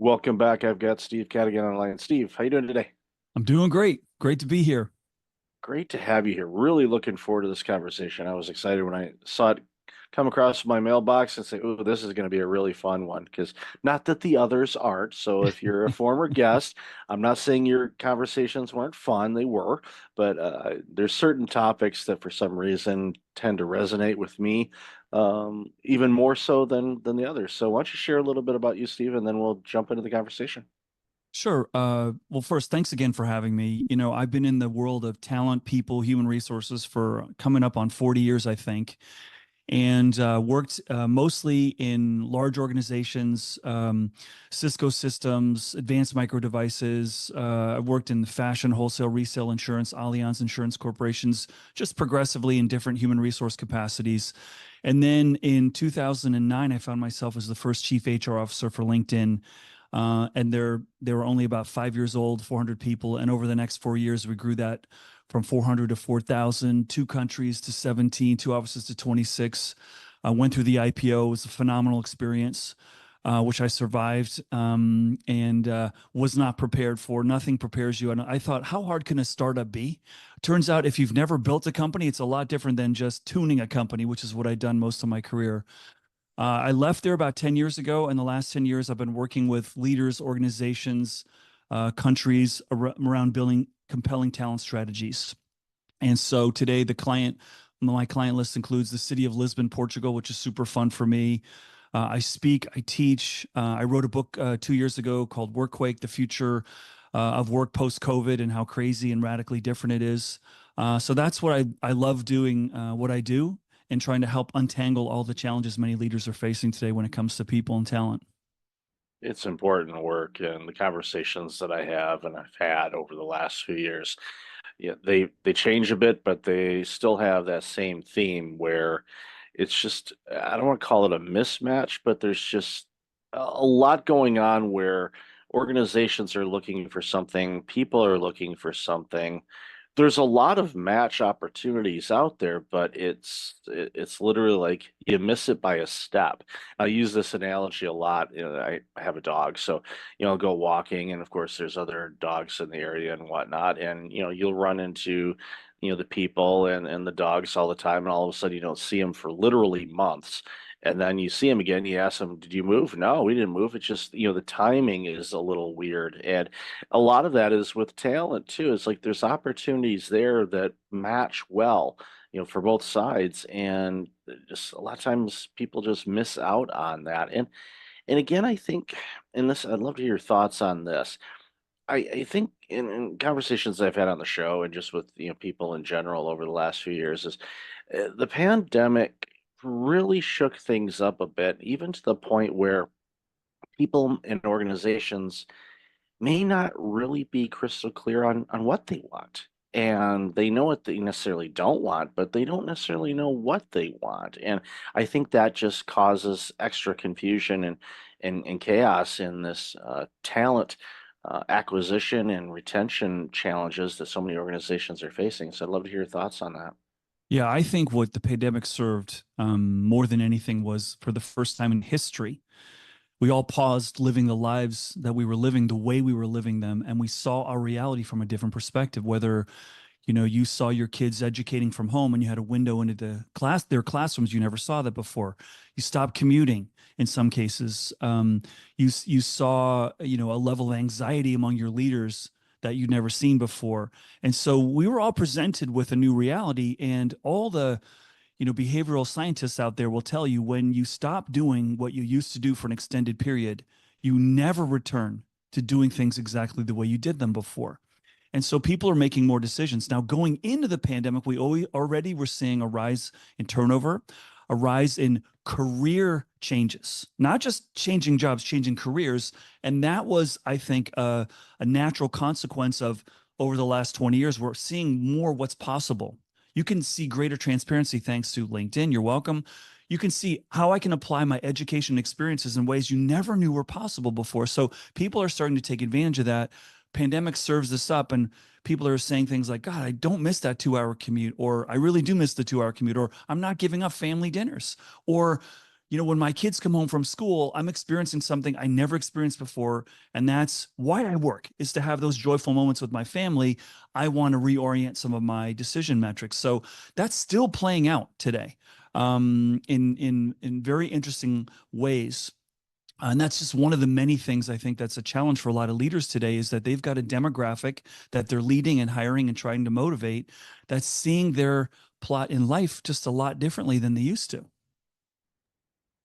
Welcome back. I've got Steve Cadigan online. Steve, how you doing today? I'm doing great. Great to be here. Great to have you here. Really looking forward to this conversation. I was excited when I saw it come across my mailbox and say, "Oh, this is going to be a really fun one." Because not that the others aren't. So if you're a former guest, I'm not saying your conversations weren't fun. They were, but there's certain topics that for some reason tend to resonate with me, even more so than the others. So why don't you share a little bit about you, Steve, and then we'll jump into the conversation. Sure. Well, first, thanks again for having me. I've been in the world of talent, people, human resources for coming up on 40 years, I think, and worked mostly in large organizations, Cisco Systems, Advanced Micro Devices. I've worked in fashion, wholesale, resale, insurance, Allianz Insurance Corporations, just progressively in different human resource capacities. And then in 2009, I found myself as the first chief HR officer for LinkedIn. And they were only about 5 years old, 400 people. And over the next 4 years, we grew that from 400 to 4,000, 2 countries to 17, 2 offices to 26. Went through the IPO. It was a phenomenal experience, which I survived and was not prepared for. Nothing prepares you. And I thought, how hard can a startup be? Turns out if you've never built a company, it's a lot different than just tuning a company, which is what I'd done most of my career. I left there about 10 years ago. And the last 10 years, I've been working with leaders, organizations, countries around building compelling talent strategies. And so today, my client list includes the City of Lisbon, Portugal, which is super fun for me. I speak, I teach. I wrote a book 2 years ago called Workquake, The Future of Work Post-COVID and how crazy and radically different it is. So that's what I love doing, what I do, and trying to help untangle all the challenges many leaders are facing today when it comes to people and talent. It's important work, and the conversations that I have and I've had over the last few years, yeah, they change a bit, but they still have that same theme where it's just, I don't want to call it a mismatch, but there's just a lot going on where organizations are looking for something, people are looking for something. There's a lot of match opportunities out there, but it's literally like you miss it by a step. I use this analogy a lot. I have a dog, so I'll go walking, and of course, there's other dogs in the area and whatnot, and you'll run into the people and the dogs all the time, and all of a sudden you don't see them for literally months. And then you see them again, you ask them, "Did you move?" "No, we didn't move." It's just, the timing is a little weird. And a lot of that is with talent too. It's like there's opportunities there that match well, for both sides. And just a lot of times people just miss out on that. And again, I think, and this, I'd love to hear your thoughts on this. I think in conversations I've had on the show and just with people in general over the last few years is the pandemic really shook things up a bit, even to the point where people and organizations may not really be crystal clear on what they want. And they know what they necessarily don't want, but they don't necessarily know what they want. And I think that just causes extra confusion and chaos in this talent acquisition and retention challenges that so many organizations are facing. So I'd love to hear your thoughts on that. Yeah, I think what the pandemic served more than anything was for the first time in history, we all paused living the lives that we were living the way we were living them, and we saw our reality from a different perspective. Whether you saw your kids educating from home and you had a window into their classrooms, you never saw that before. You stopped commuting in some cases. You saw a level of anxiety among your leaders that you'd never seen before. And so we were all presented with a new reality, and all the behavioral scientists out there will tell you when you stop doing what you used to do for an extended period, you never return to doing things exactly the way you did them before. And so people are making more decisions. Now, going into the pandemic, we already were seeing a rise in turnover, a rise in career changes, not just changing jobs, changing careers. And that was, I think, a natural consequence of over the last 20 years, we're seeing more what's possible. You can see greater transparency thanks to LinkedIn. You're welcome. You can see how I can apply my education experiences in ways you never knew were possible before. So people are starting to take advantage of that. Pandemic serves this up, and people are saying things like, God, I don't miss that 2 hour commute, or I really do miss the 2 hour commute, or I'm not giving up family dinners, or when my kids come home from school, I'm experiencing something I never experienced before. And that's why I work, is to have those joyful moments with my family. I want to reorient some of my decision metrics. So that's still playing out today, in very interesting ways. And that's just one of the many things I think that's a challenge for a lot of leaders today, is that they've got a demographic that they're leading and hiring and trying to motivate, that's seeing their plot in life just a lot differently than they used to.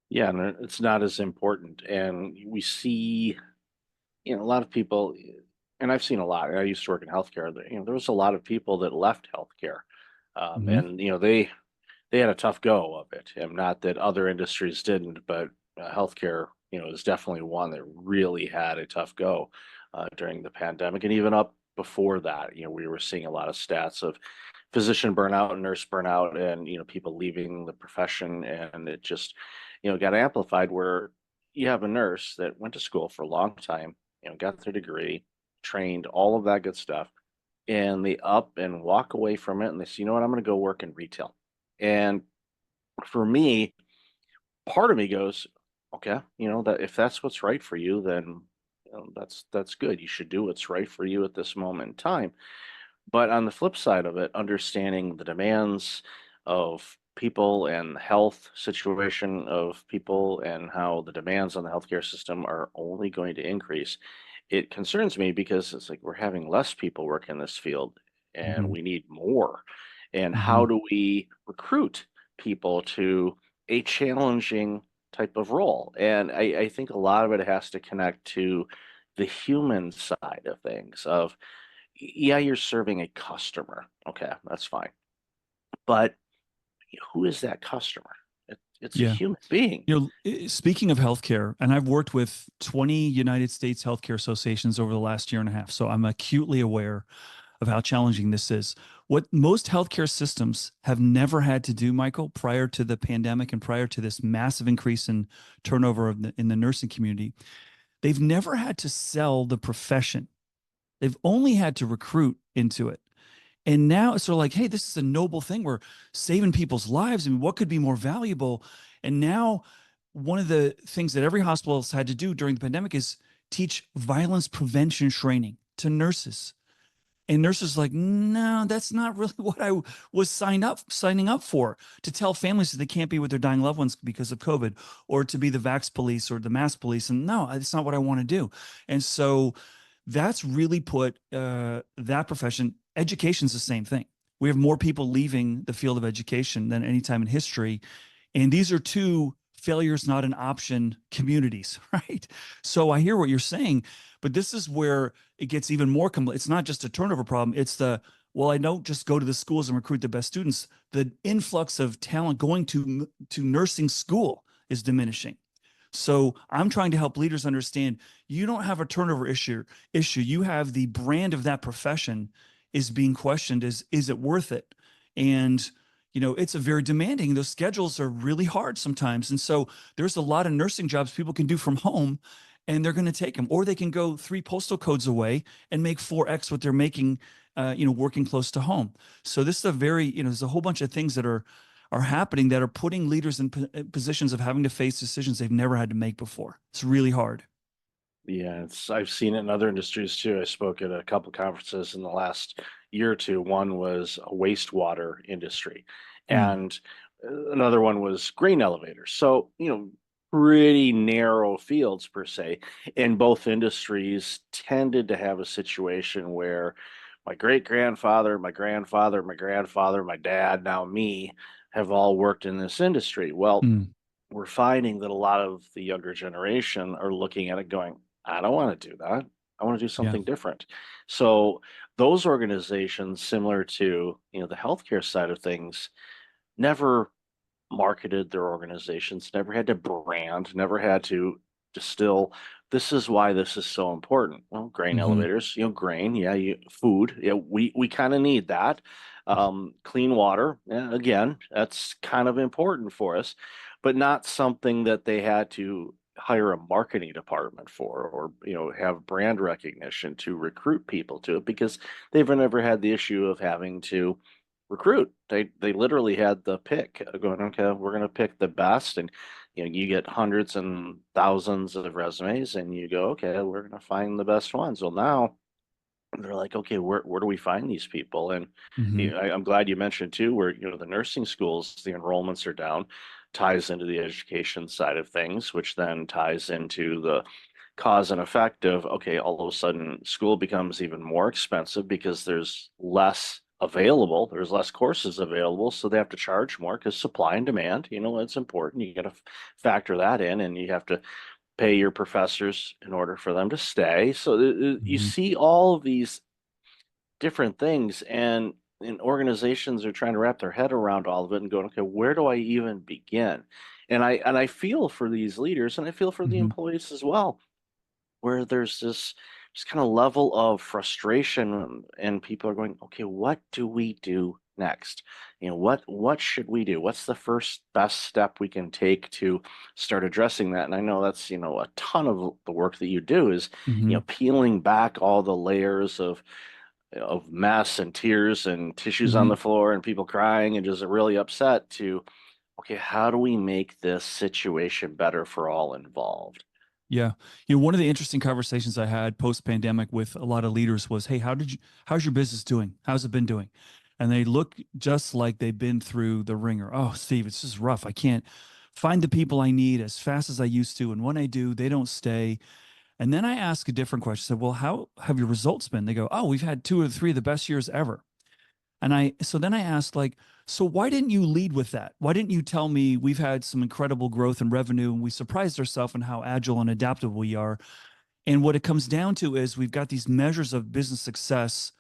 Yeah, and it's not as important. And we see, a lot of people, and I've seen a lot. I used to work in healthcare. There was a lot of people that left healthcare, Mhm. and they had a tough go of it. And not that other industries didn't, but healthcare, is definitely one that really had a tough go during the pandemic, and even up before that. We were seeing a lot of stats of physician burnout and nurse burnout, and people leaving the profession, and it just got amplified where you have a nurse that went to school for a long time, got their degree, trained, all of that good stuff, and they up and walk away from it, and they say, you know what, I'm going to go work in retail. And for me, part of me goes, okay, that if that's what's right for you, then that's good. You should do what's right for you at this moment in time. But on the flip side of it, understanding the demands of people and the health situation of people, and how the demands on the healthcare system are only going to increase, it concerns me, because it's like we're having less people work in this field and Mhm. we need more. And how Mhm. do we recruit people to a challenging type of role? And I think a lot of it has to connect to the human side of things, of yeah, you're serving a customer. Okay, that's fine. But who is that customer? It's a Yeah. human being. Speaking of healthcare, and I've worked with 20 United States healthcare associations over the last year and a half, so I'm acutely aware of how challenging this is. What most healthcare systems have never had to do, Michael, prior to the pandemic and prior to this massive increase in turnover in the nursing community, they've never had to sell the profession. They've only had to recruit into it. And now it's sort of like, hey, this is a noble thing. We're saving people's lives. I mean, what could be more valuable? And now, one of the things that every hospital has had to do during the pandemic is teach violence prevention training to nurses. And nurses are like, no, that's not really what I was signing up for. To tell families that they can't be with their dying loved ones because of COVID, or to be the vax police or the mask police. And no, it's not what I want to do. And so that's really put that profession. Education's the same thing. We have more people leaving the field of education than any time in history, and these are two failures not an option communities, right? So I hear what you're saying, but this is where it gets even more complex. It's not just a turnover problem. It's well, I don't just go to the schools and recruit the best students. The influx of talent going to nursing school is diminishing. So I'm trying to help leaders understand, you don't have a turnover issue. You have the brand of that profession is being questioned. Is it worth it? And it's a very demanding. Those schedules are really hard sometimes. And so there's a lot of nursing jobs people can do from home, and they're going to take them, or they can go 3 postal codes away and make 4x what they're making, working close to home. So this is a very, there's a whole bunch of things that are happening that are putting leaders in positions of having to face decisions they've never had to make before. It's really hard. Yeah, I've seen it in other industries too. I spoke at a couple conferences in the last year or two. One was a wastewater industry, Mm, and another one was grain elevators. So, pretty narrow fields per se. And both industries tended to have a situation where my great grandfather, my grandfather, my grandfather, my dad, now me, have all worked in this industry. Well, mm, we're finding that a lot of the younger generation are looking at it going, I don't want to do that. I want to do yeah. something different. So those organizations, similar to, the healthcare side of things, never marketed their organizations, never had to brand, never had to distill. This is why this is so important. Well, grain Hmm. elevators, grain, yeah, food, yeah, we kind of need that. Clean water, yeah, again, that's kind of important for us, but not something that they had to hire a marketing department for, or have brand recognition to recruit people to it, because they've never had the issue of having to recruit. They literally had the pick going, okay, we're going to pick the best. And, you get hundreds and thousands of resumes and you go, okay, we're going to find the best ones. Well, now they're like, okay, where do we find these people? And Hmm. I'm glad you mentioned too, where the nursing schools, the enrollments are down, ties into the education side of things, which then ties into the cause and effect of, okay, all of a sudden school becomes even more expensive because there's less available, there's less courses available, so they have to charge more because supply and demand, it's important. You got to factor that in, and you have to pay your professors in order for them to stay. So you Hmm. see all of these different things, and organizations are trying to wrap their head around all of it and going, okay, where do I even begin? And I feel for these leaders, and I feel for the Hmm. employees as well, where there's this just kind of level of frustration, and people are going, okay, what do we do next? What should we do? What's the first best step we can take to start addressing that? And I know that's, a ton of the work that you do is, Hmm. peeling back all the layers of mess and tears and tissues on Hmm. the floor and people crying and just really upset to, okay, how do we make this situation better for all involved? Yeah. One of the interesting conversations I had post pandemic with a lot of leaders was, hey, how's your business doing? How's it been doing? And they look just like they've been through the ringer. Oh, Steve, it's just rough. I can't find the people I need as fast as I used to. And when I do, they don't stay. And then I ask a different question. I said, well, how have your results been? They go, oh, we've had two or three of the best years ever. So then I asked, like, so why didn't you lead with that? Why didn't you tell me we've had some incredible growth in revenue and we surprised ourselves in how agile and adaptable we are? And what it comes down to is we've got these measures of business success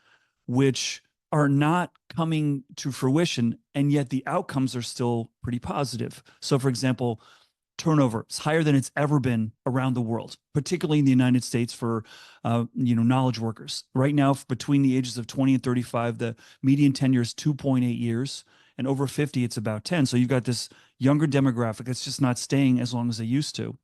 which are not coming to fruition, and yet the outcomes are still pretty positive. So, for example, turnover is higher than it's ever been around the world, particularly in the United States for knowledge workers. Right now, between the ages of 20 and 35, the median tenure is 2.8 years, and over 50, it's about 10. So you've got this younger demographic that's just not staying as long as they used to.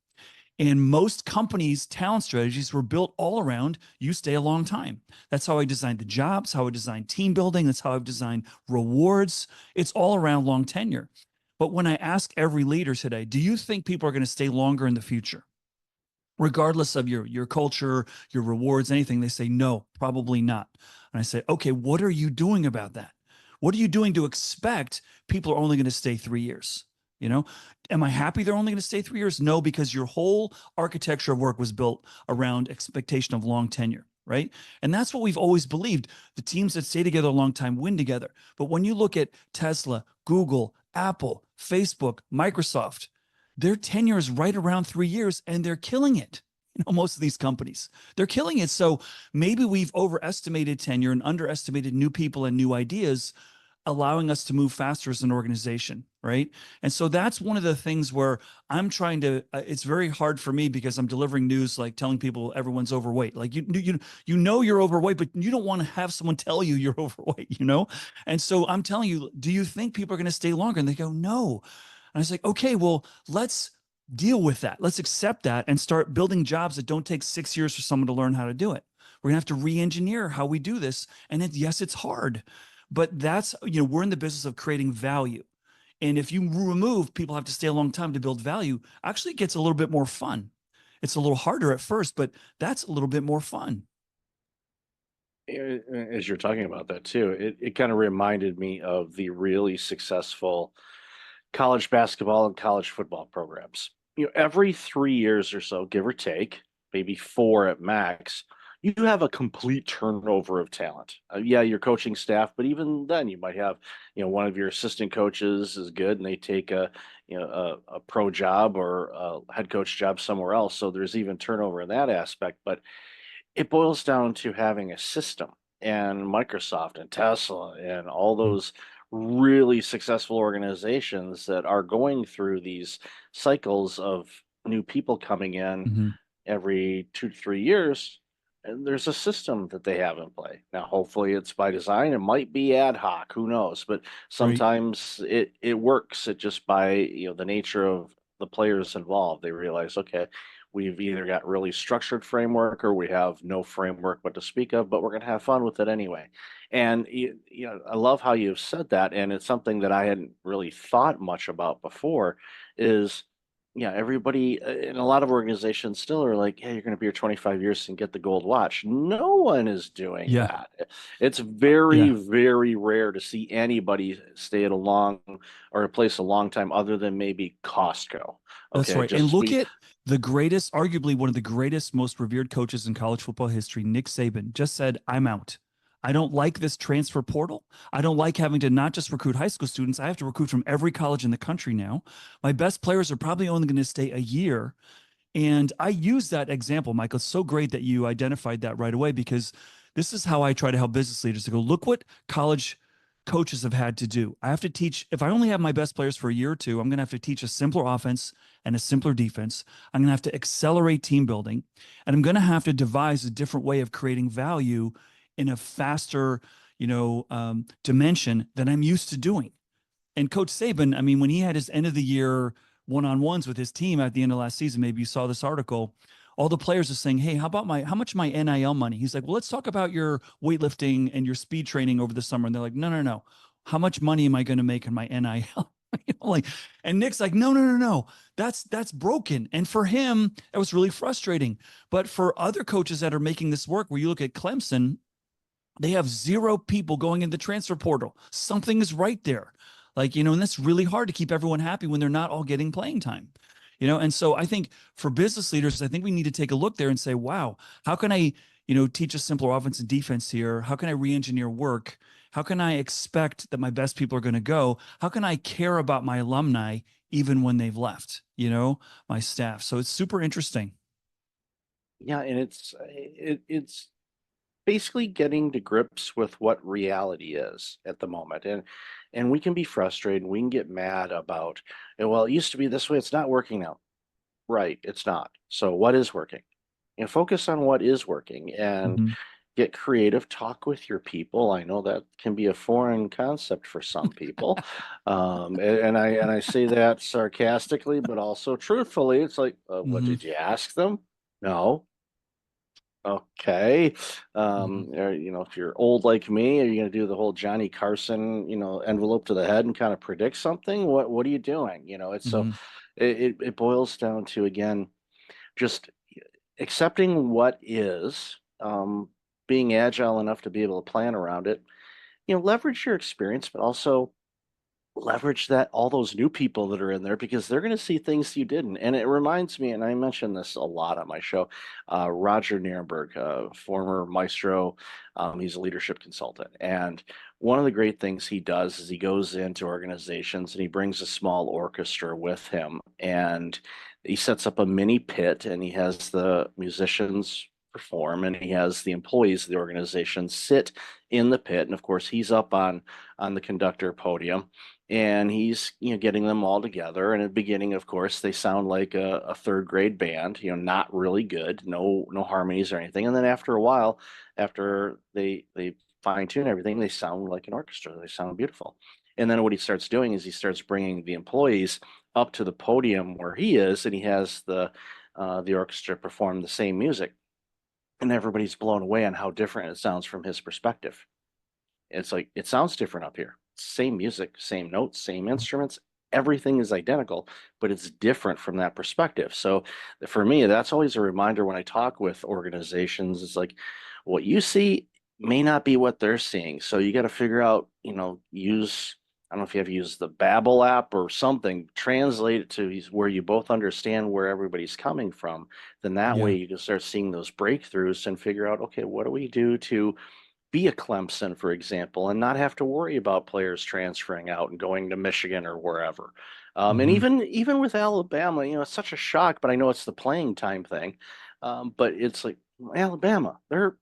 And most companies' talent strategies were built all around you stay a long time. That's how I designed the jobs, how I designed team building. That's how I've designed rewards. It's all around long tenure. But when I ask every leader today, do you think people are going to stay longer in the future? Regardless of your culture, your rewards, anything, they say, no, probably not. And I say, okay, what are you doing about that? What are you doing to expect people are only going to stay 3 years? You know, am I happy they're only going to stay 3 years? No, because your whole architecture of work was built around expectation of long tenure, right? And that's what we've always believed. The teams that stay together a long time win together. But when you look at Tesla, Google, Apple, Facebook, Microsoft, their tenure is right around 3 years and they're killing it. Most of these companies, they're killing it. So maybe we've overestimated tenure and underestimated new people and new ideas, allowing us to move faster as an organization, right? And so that's one of the things where I'm trying to. It's very hard for me because I'm delivering news like telling people everyone's overweight. Like you know you're overweight, but you don't want to have someone tell you you're overweight, you know. And so I'm telling you, do you think people are going to stay longer? And they go, no. And I was like, okay, well, let's deal with that. Let's accept that and start building jobs that don't take 6 years for someone to learn how to do it. We're gonna have to re-engineer how we do this. And yes, it's hard, but we're in the business of creating value. And if you remove people have to stay a long time to build value, actually it gets a little bit more fun. It's a little harder at first, but that's a little bit more fun. As you're talking about that too, it kind of reminded me of the really successful college basketball and college football programs. Every 3 years or so, give or take, maybe four at max, you have a complete turnover of talent. Yeah, your coaching staff, but even then, you might have, one of your assistant coaches is good, and they take a pro job or a head coach job somewhere else. So there's even turnover in that aspect. But it boils down to having a system, and Microsoft and Tesla and all those really successful organizations that are going through these cycles of new people coming in Mm-hmm. every 2 to 3 years. And there's a system that they have in play. Now, hopefully it's by design. It might be ad hoc, who knows? But Right. sometimes it works. It just by the nature of the players involved. They realize, okay, we've either got really structured framework or we have no framework but to speak of, but we're going to have fun with it anyway. And I love how you've said that, and it's something that I hadn't really thought much about before. Is yeah, everybody in a lot of organizations still are like, hey, you're going to be here 25 years and get the gold watch. No one is doing Yeah. that. It's very, Yeah. very rare to see anybody stay at a long or a place a long time other than maybe Costco. That's Okay, right. And just look we at the greatest, arguably one of the greatest, most revered coaches in college football history, Nick Saban, just said, I'm out. I don't like this transfer portal. I don't like having to not just recruit high school students. I have to recruit from every college in the country now. My best players are probably only going to stay a year. And I use that example, Michael. It's so great that you identified that right away, because this is how I try to help business leaders to go, look what college coaches have had to do. I have to teach, if I only have my best players for a year or two, I'm going to have to teach a simpler offense and a simpler defense. I'm going to have to accelerate team building, and I'm going to have to devise a different way of creating value in a faster, dimension than I'm used to doing. And Coach Saban, I mean, when he had his end of the year one-on-ones with his team at the end of last season, maybe you saw this article, all the players are saying, hey, how much my NIL money? He's like, well, let's talk about your weightlifting and your speed training over the summer. And they're like, no, no, no. How much money am I going to make in my NIL? And Nick's like, no, no, no, no. That's broken. And for him, it was really frustrating. But for other coaches that are making this work, where you look at Clemson, they have 0 people going in the transfer portal. Something is right there. And that's really hard to keep everyone happy when they're not all getting playing time. And so I think for business leaders, I think we need to take a look there and say, wow, how can I, teach a simpler offense and defense here? How can I re-engineer work? How can I expect that my best people are going to go? How can I care about my alumni even when they've left, my staff? So it's super interesting. yeah, and it's basically getting to grips with what reality is at the moment. And we can be frustrated, we can get mad about, well, it used to be this way, it's not working now. Right, it's not. So what is working? Focus on what is working and Mhm. get creative, talk with your people. I know that can be a foreign concept for some people. And I say that sarcastically, but also truthfully. It's like, what Mhm. did you ask them? No. Okay. Mhm. Or, if you're old like me, are you going to do the whole Johnny Carson, envelope to the head and kind of predict something? What are you doing? It's so Mhm. it boils down to, again, just accepting what is, being agile enough to be able to plan around it, leverage your experience, but also leverage that all those new people that are in there because they're going to see things you didn't. And it reminds me, and I mention this a lot on my show, Roger Nierenberg, former maestro, he's a leadership consultant. And one of the great things he does is he goes into organizations and he brings a small orchestra with him and he sets up a mini pit and he has the musicians perform and he has the employees of the organization sit in the pit. And of course, he's up on the conductor podium and he's getting them all together, and at the beginning, of course, they sound like a third grade band, not really good, no harmonies or anything. And then after a while, after they fine tune everything, they sound like an orchestra, they sound beautiful. And then what he starts doing is he starts bringing the employees up to the podium where he is, and he has the orchestra perform the same music, and everybody's blown away on how different it sounds from his perspective. It's like it sounds different up here. Same music, same notes, same instruments. Everything is identical, but it's different from that perspective. So for me, that's always a reminder when I talk with organizations. It's like what you see may not be what they're seeing. So you got to figure out, use, I don't know if you have used the Babel app or something, translate it to where you both understand where everybody's coming from. Then that way Yeah. you can start seeing those breakthroughs and figure out, okay, what do we do to be a Clemson, for example, and not have to worry about players transferring out and going to Michigan or wherever. And Mhm. even with Alabama, it's such a shock, but I know it's the playing time thing. But it's like Alabama, they're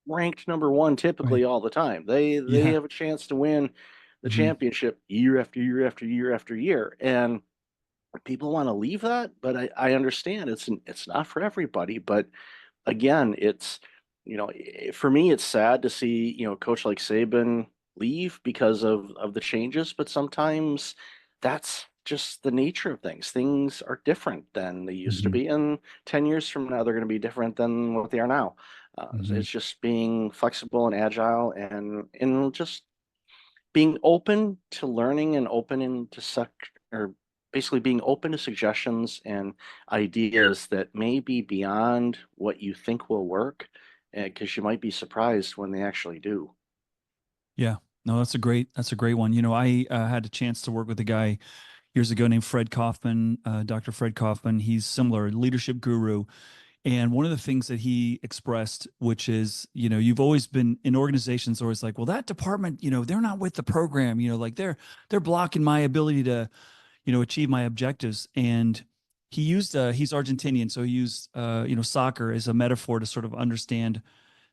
ranked number one typically Right. all the time. They Yeah. have a chance to win the Mhm. championship year after year after year after year, and people want to leave that. But I understand it's not for everybody, but again, it's for me, it's sad to see a coach like Saban leave because of the changes, but sometimes that's just the nature of things. Things are different than they used to Hmm. be, and 10 years from now, they're going to be different than what they are now. Hmm. It's just being flexible and agile and just being open to learning and open into or basically being open to suggestions and ideas that may be beyond what you think will work, because you might be surprised when they actually do. Yeah, no, that's a great one. I had a chance to work with a guy years ago named Fred Kaufman, Dr. Fred Kaufman. He's similar, leadership guru. And one of the things that he expressed, which is, you've always been in organizations, always like, well, that department, they're not with the program, like they're blocking my ability to, achieve my objectives. And he used, he's Argentinian, so he used, soccer as a metaphor to sort of understand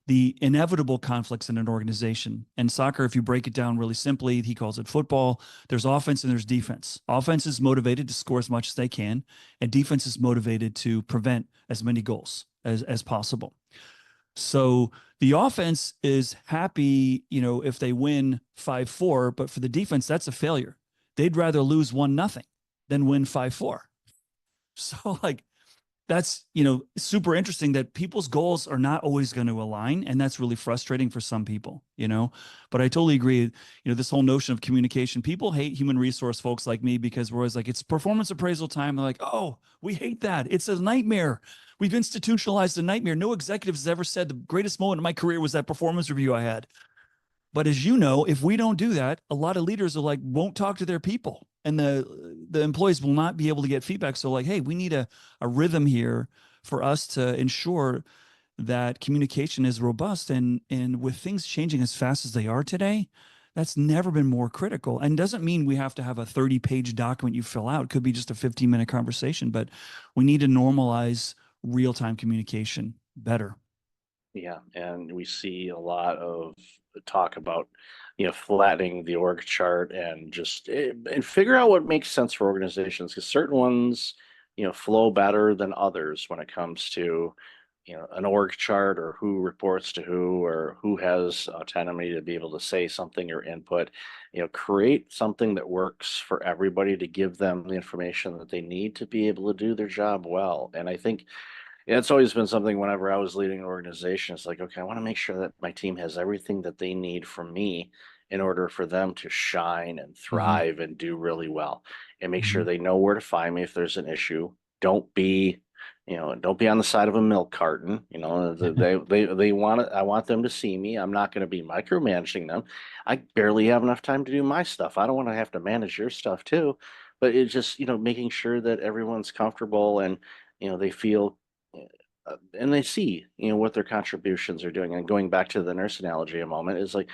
the inevitable conflicts in an organization. And soccer, if you break it down really simply, he calls it football. There's offense and there's defense. Offense is motivated to score as much as they can, and defense is motivated to prevent as many goals as possible. So the offense is happy, if they win 5-4, but for the defense, that's a failure. They'd rather lose 1-0 than win 5-4. So like that's super interesting that people's goals are not always going to align, and that's really frustrating for some people. But I totally agree. This whole notion of communication, people hate human resource folks like me because we're always like, it's performance appraisal time. They're like, oh, we hate that, it's a nightmare. We've institutionalized a nightmare. No executive has ever said the greatest moment in my career was that performance review I had. But as you know, if we don't do that, a lot of leaders are like, won't talk to their people, and the employees will not be able to get feedback. So like, hey, we need a rhythm here for us to ensure that communication is robust. And with things changing as fast as they are today, that's never been more critical. And doesn't mean we have to have a 30-page document you fill out. It could be just a 15-minute conversation, but we need to normalize real-time communication better. Yeah, and we see a lot of talk about, flattening the org chart and just and figure out what makes sense for organizations, because certain ones, flow better than others when it comes to, an org chart or who reports to who or who has autonomy to be able to say something or input. Create something that works for everybody to give them the information that they need to be able to do their job well. And I think yeah, it's always been something whenever I was leading an organization. It's like, okay, I want to make sure that my team has everything that they need from me in order for them to shine and Hmm. thrive and do really well. And make sure Hmm. they know where to find me if there's an issue. Don't be, don't be on the side of a milk carton. They want it. I want them to see me. I'm not going to be micromanaging them. I barely have enough time to do my stuff. I don't want to have to manage your stuff too. But it's just, making sure that everyone's comfortable and, they feel and they see what their contributions are doing. And going back to the nurse analogy a moment, is like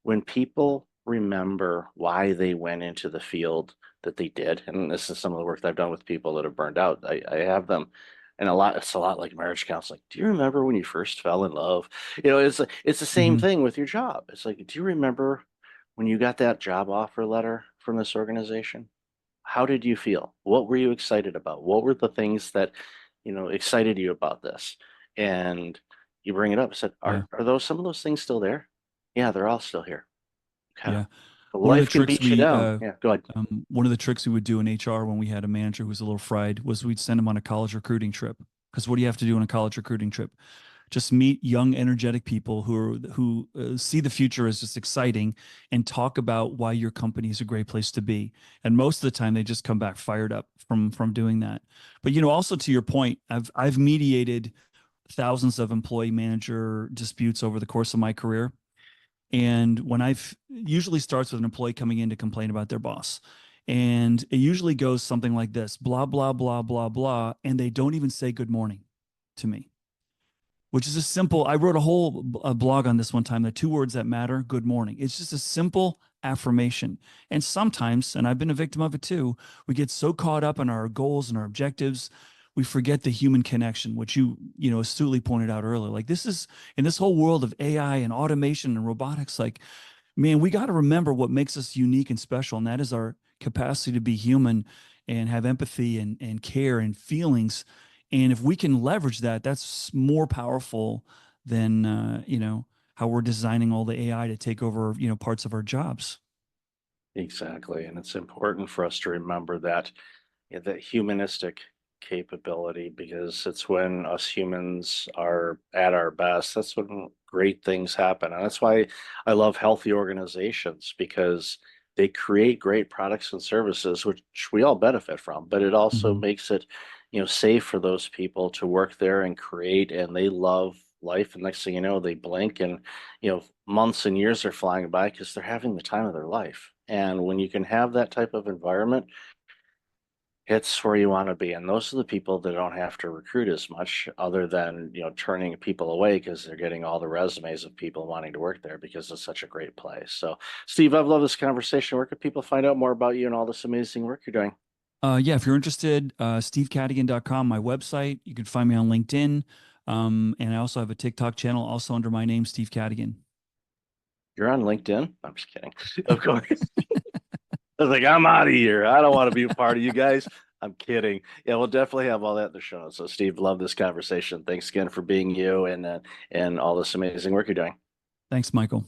when people remember why they went into the field that they did, and this is some of the work that I've done with people that have burned out. I have them, and it's a lot like marriage counseling. Do you remember when you first fell in love? It's the same Hmm. thing with your job. It's like, do you remember when you got that job offer letter from this organization? How did you feel? What were you excited about? What were the things that, excited you about this? And you bring it up. I said, Yeah. are those some of those things still there? Yeah, they're all still here. Okay. Yeah. One of the Life can tricks beat you we down. Yeah, go ahead. one of the tricks we would do in HR when we had a manager who was a little fried was we'd send him on a college recruiting trip. Because what do you have to do on a college recruiting trip? Just meet young, energetic people who see the future as just exciting and talk about why your company is a great place to be. And most of the time, they just come back fired up from doing that. But also to your point, I've mediated thousands of employee manager disputes over the course of my career. And when I've usually starts with an employee coming in to complain about their boss. And it usually goes something like this, blah, blah, blah, blah, blah. And they don't even say good morning to me, which is a simple, I wrote a whole blog on this one time, the 2 words that matter, good morning. It's just a simple affirmation. And sometimes, and I've been a victim of it too, we get so caught up in our goals and our objectives, we forget the human connection, which you astutely pointed out earlier. Like this is in this whole world of AI and automation and robotics, like, man, we got to remember what makes us unique and special. And that is our capacity to be human and have empathy and care and feelings. And if we can leverage that, that's more powerful than, how we're designing all the AI to take over, parts of our jobs. Exactly. And it's important for us to remember that, that humanistic capability, because it's when us humans are at our best, that's when great things happen. And that's why I love healthy organizations, because they create great products and services, which we all benefit from, but it also Mhm. makes it, safe for those people to work there and create, and they love life. And next thing you know, they blink and, months and years are flying by because they're having the time of their life. And when you can have that type of environment, it's where you want to be. And those are the people that don't have to recruit as much, other than, turning people away because they're getting all the resumes of people wanting to work there because it's such a great place. So, Steve, I've loved this conversation. Where can people find out more about you and all this amazing work you're doing? Yeah, if you're interested, stevecadigan.com, my website. You can find me on LinkedIn. And I also have a TikTok channel, also under my name, Steve Cadigan. You're on LinkedIn? I'm just kidding. Of course. I was like, I'm out of here. I don't want to be a part of you guys. I'm kidding. Yeah, we'll definitely have all that in the show notes. So, Steve, love this conversation. Thanks again for being you and all this amazing work you're doing. Thanks, Michael.